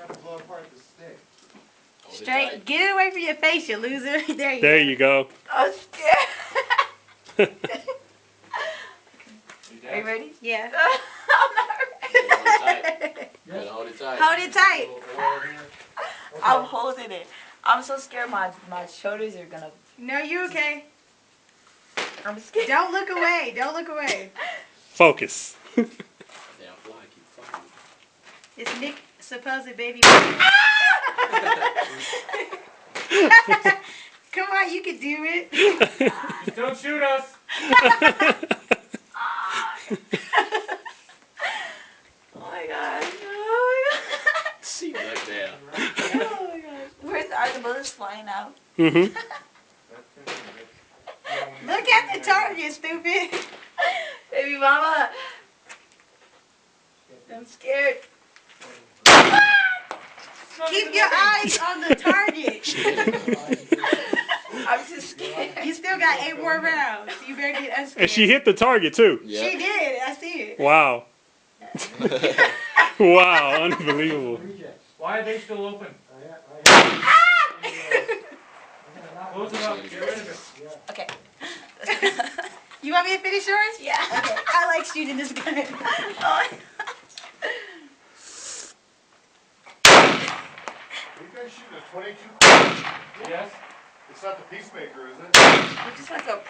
Trying to blow apart the stick. Straight. Get it away from your face, you loser. There you go. I'm scared. Are you ready? Yeah. I'm not ready. Hold it tight. Hold it tight. Okay. I'm holding it. I'm so scared my shoulders are gonna... No, you okay. I'm scared. Don't look away. Don't look away. Focus. Damn fly keep flying. It's Nick, supposed baby. Come on, you can do it. Just don't shoot us. Oh my god. Oh my god. See like that. Oh my god. Are the bullets flying out? Mm-hmm. Look at the target, stupid. Baby mama. I'm scared. Keep your eyes on the target. I'm just scared. You still got 8 more rounds. You better get us scared. And she hit the target too. Yeah. She did. I see it. Wow. Wow, unbelievable. Why are they still open? Close it up. Get rid of it. Okay. You want me to finish yours? Yeah. Okay. I like shooting this gun. Oh. Are you guys shooting a 22? Yes. It's not the Peacemaker, is it? It's like a...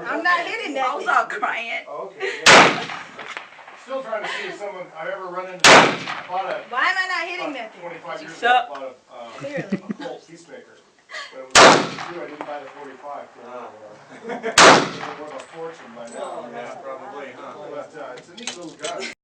I'm not hitting that. I was all crying. Oh, okay. Yeah. Still trying to see if someone I ever run into. Why am I not hitting that thing? 25 years Suck. ago, Clearly. a Colt Peacemaker. But it was true, I didn't buy the 45. It was worth a fortune by now. Yeah, probably, huh? But it's a neat little gun.